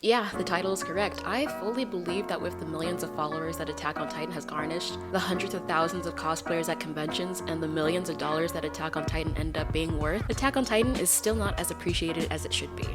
Yeah, the title is correct. I fully believe that with the millions of followers that Attack on Titan has garnished, the hundreds of thousands of cosplayers at conventions, and the millions of dollars that Attack on Titan ended up being worth, Attack on Titan is still not as appreciated as it should be.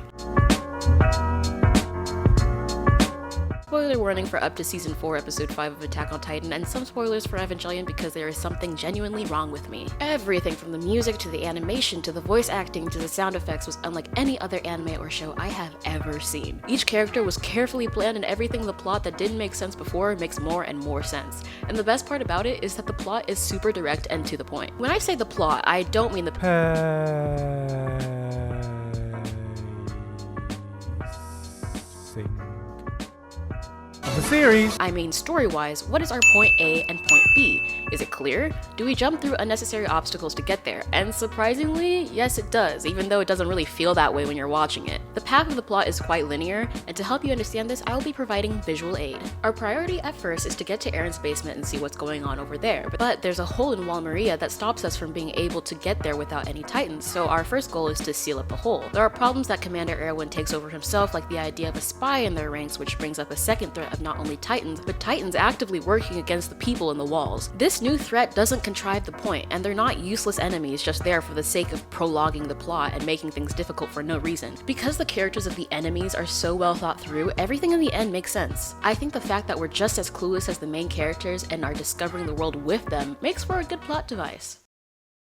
Spoiler warning for up to Season 4, Episode 5 of Attack on Titan, and some spoilers for Evangelion because there is something genuinely wrong with me. Everything from the music to the animation to the voice acting to the sound effects was unlike any other anime or show I have ever seen. Each character was carefully planned, and everything in the plot that didn't make sense before makes more and more sense. And the best part about it is that the plot is super direct and to the point. When I say the plot, I don't mean the the series. I mean, story-wise, what is our point A and point B? Is it clear? Do we jump through unnecessary obstacles to get there? And surprisingly, yes it does, even though it doesn't really feel that way when you're watching it. The path of the plot is quite linear, and to help you understand this, I will be providing visual aid. Our priority at first is to get to Eren's basement and see what's going on over there, but there's a hole in Wall Maria that stops us from being able to get there without any Titans, so our first goal is to seal up the hole. There are problems that Commander Erwin takes over himself, like the idea of a spy in their ranks, which brings up a second threat of not only Titans, but Titans actively working against the people in the walls. This new threat doesn't contrive the point, and they're not useless enemies just there for the sake of prologuing the plot and making things difficult for no reason. Because the characters of the enemies are so well thought through, everything in the end makes sense. I think the fact that we're just as clueless as the main characters and are discovering the world with them makes for a good plot device.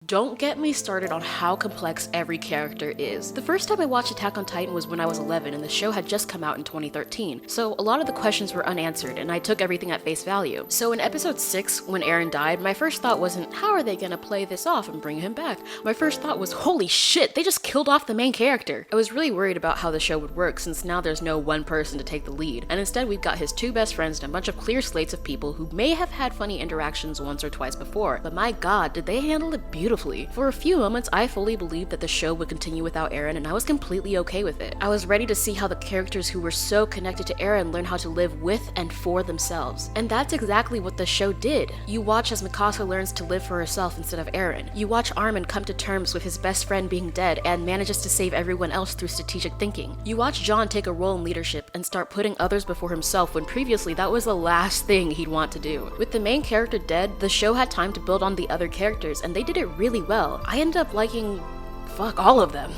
Don't get me started on how complex every character is. The first time I watched Attack on Titan was when I was 11 and the show had just come out in 2013, so a lot of the questions were unanswered and I took everything at face value. So in episode 6, when Eren died, my first thought wasn't, how are they gonna play this off and bring him back? My first thought was, holy shit, they just killed off the main character. I was really worried about how the show would work since now there's no one person to take the lead, and instead we've got his two best friends and a bunch of clear slates of people who may have had funny interactions once or twice before, but my god, did they handle it beautifully. For a few moments, I fully believed that the show would continue without Eren, and I was completely okay with it. I was ready to see how the characters who were so connected to Eren learn how to live with and for themselves. And that's exactly what the show did. You watch as Mikasa learns to live for herself instead of Eren. You watch Armin come to terms with his best friend being dead and manages to save everyone else through strategic thinking. You watch John take a role in leadership and start putting others before himself when previously that was the last thing he'd want to do. With the main character dead, the show had time to build on the other characters, and they did it really well. I ended up liking, all of them.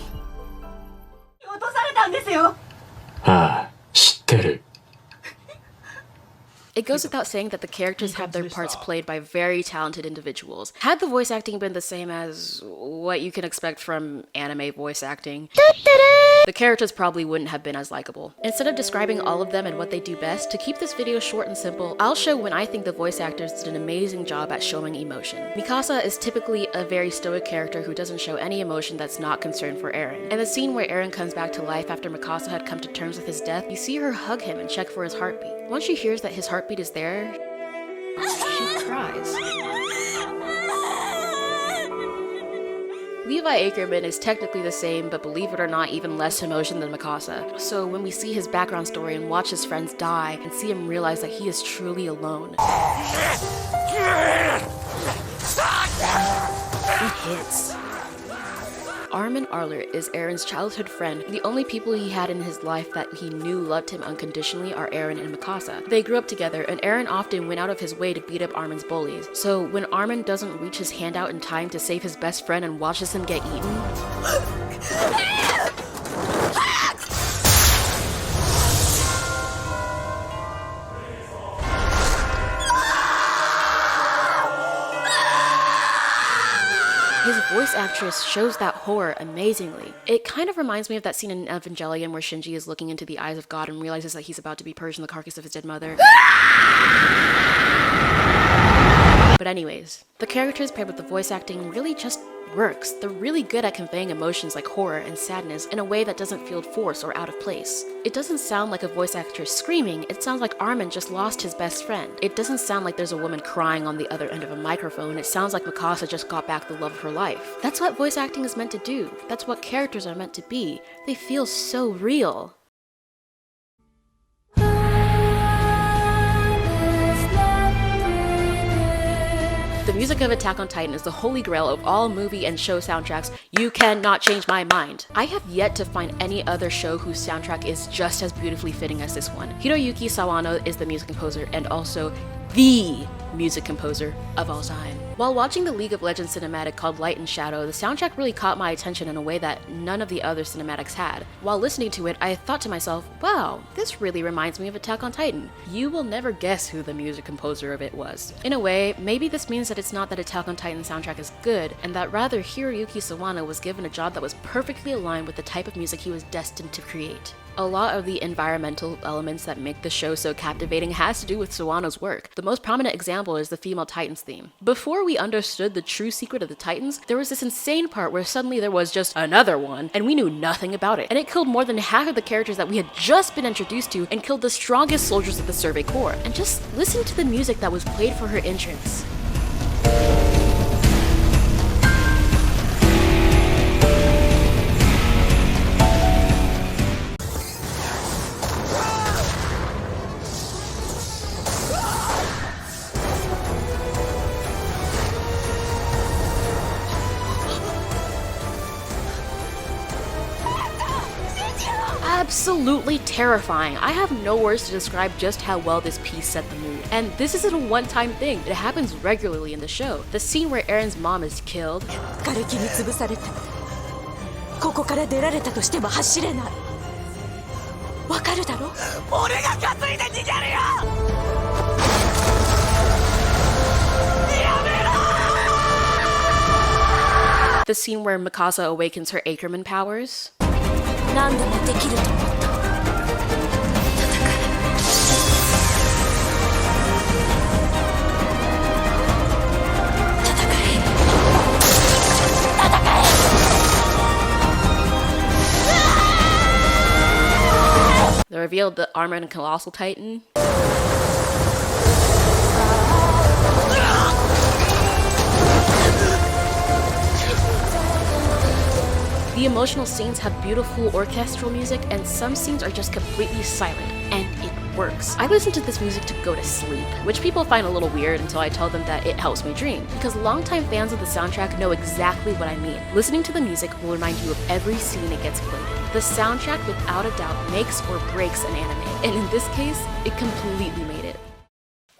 It goes without saying that the characters have their parts played by very talented individuals. Had the voice acting been the same as what you can expect from anime voice acting, the characters probably wouldn't have been as likable. Instead of describing all of them and what they do best, to keep this video short and simple, I'll show when I think the voice actors did an amazing job at showing emotion. Mikasa is typically a very stoic character who doesn't show any emotion that's not concerned for Eren. In the scene where Eren comes back to life after Mikasa had come to terms with his death, you see her hug him and check for his heartbeat. Once she hears that his heartbeat is there, she cries. Levi Ackerman is technically the same, but believe it or not, even less emotion than Mikasa. So when we see his background story and watch his friends die and see him realize that he is truly alone, it hits. Armin Arlert is Eren's childhood friend. The only people he had in his life that he knew loved him unconditionally are Eren and Mikasa. They grew up together, and Eren often went out of his way to beat up Armin's bullies. So when Armin doesn't reach his hand out in time to save his best friend and watches him get eaten, his voice actress shows that horror amazingly. It kind of reminds me of that scene in Evangelion where Shinji is looking into the eyes of God and realizes that he's about to be purged from the carcass of his dead mother. But anyways, the characters paired with the voice acting really just works. They're really good at conveying emotions like horror and sadness in a way that doesn't feel forced or out of place. It doesn't sound like a voice actress screaming, it sounds like Armin just lost his best friend. It doesn't sound like there's a woman crying on the other end of a microphone, it sounds like Mikasa just got back the love of her life. That's what voice acting is meant to do. That's what characters are meant to be. They feel so real. The music of Attack on Titan is the holy grail of all movie and show soundtracks. You cannot change my mind. I have yet to find any other show whose soundtrack is just as beautifully fitting as this one. Hiroyuki Sawano is the music composer and also the music composer of all time. While watching the League of Legends cinematic called Light and Shadow, the soundtrack really caught my attention in a way that none of the other cinematics had. While listening to it, I thought to myself, wow, this really reminds me of Attack on Titan. You will never guess who the music composer of it was. In a way, maybe this means that it's not that Attack on Titan soundtrack is good, and that rather Hiroyuki Sawano was given a job that was perfectly aligned with the type of music he was destined to create. A lot of the environmental elements that make the show so captivating has to do with Sawano's work. The most prominent example is the female Titans theme. Before we understood the true secret of the Titans, there was this insane part where suddenly there was just another one, and we knew nothing about it. And it killed more than half of the characters that we had just been introduced to, and killed the strongest soldiers of the Survey Corps. And just listen to the music that was played for her entrance. Absolutely terrifying. I have no words to describe just how well this piece set the mood. And this isn't a one-time thing. It happens regularly in the show. The scene where Eren's mom is killed. The scene where Mikasa awakens her Ackerman powers. They revealed the Armin Colossal Titan. The emotional scenes have beautiful orchestral music, and some scenes are just completely silent, and it works. I listen to this music to go to sleep, which people find a little weird until I tell them that it helps me dream, because longtime fans of the soundtrack know exactly what I mean. Listening to the music will remind you of every scene it gets played in. The soundtrack, without a doubt, makes or breaks an anime, and in this case, it completely made it.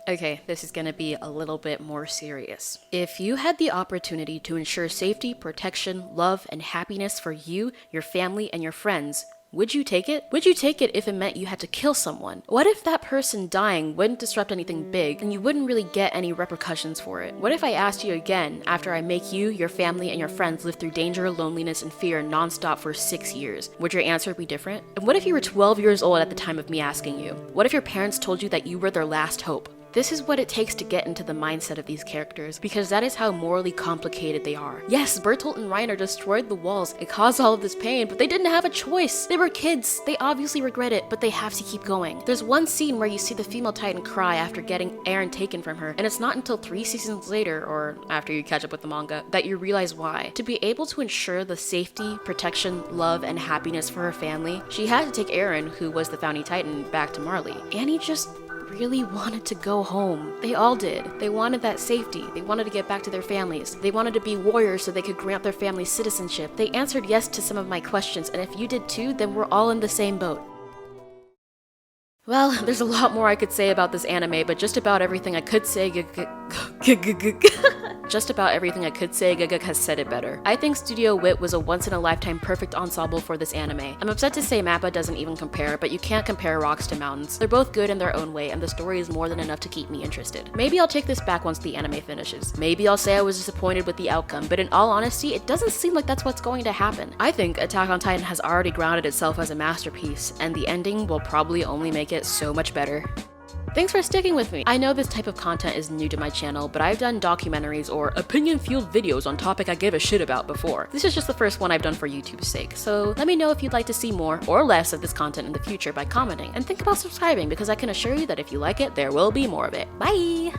Okay, this is gonna be a little bit more serious. If you had the opportunity to ensure safety, protection, love, and happiness for you, your family, and your friends, would you take it? Would you take it if it meant you had to kill someone? What if that person dying wouldn't disrupt anything big, and you wouldn't really get any repercussions for it? What if I asked you again after I make you, your family, and your friends live through danger, loneliness, and fear nonstop for 6 years? Would your answer be different? And what if you were 12 years old at the time of me asking you? What if your parents told you that you were their last hope? This is what it takes to get into the mindset of these characters, because that is how morally complicated they are. Yes, Bertolt and Reiner destroyed the walls. It caused all of this pain, but they didn't have a choice. They were kids. They obviously regret it, but they have to keep going. There's one scene where you see the female Titan cry after getting Eren taken from her, and it's not until 3 seasons later, or after you catch up with the manga, that you realize why. To be able to ensure the safety, protection, love, and happiness for her family, she had to take Eren, who was the founding Titan, back to Marley. Annie just really wanted to go home. They all did. They wanted that safety. They wanted to get back to their families. They wanted to be warriors so they could grant their families citizenship. They answered yes to some of my questions, and if you did too, then we're all in the same boat. Well, there's a lot more I could say about this anime, but just about everything I could say just about everything I could say has said it better. I think Studio Wit was a once-in-a-lifetime perfect ensemble for this anime. I'm upset to say Mappa doesn't even compare, but you can't compare rocks to mountains. They're both good in their own way, and the story is more than enough to keep me interested. Maybe I'll take this back once the anime finishes. Maybe I'll say I was disappointed with the outcome, but in all honesty, it doesn't seem like that's what's going to happen. I think Attack on Titan has already grounded itself as a masterpiece, and the ending will probably only make it so much better. Thanks for sticking with me. I know this type of content is new to my channel, but I've done documentaries or opinion-fueled videos on topic I give a shit about before. This is just the first one I've done for YouTube's sake, so let me know if you'd like to see more or less of this content in the future by commenting, and think about subscribing because I can assure you that if you like it, there will be more of it. Bye!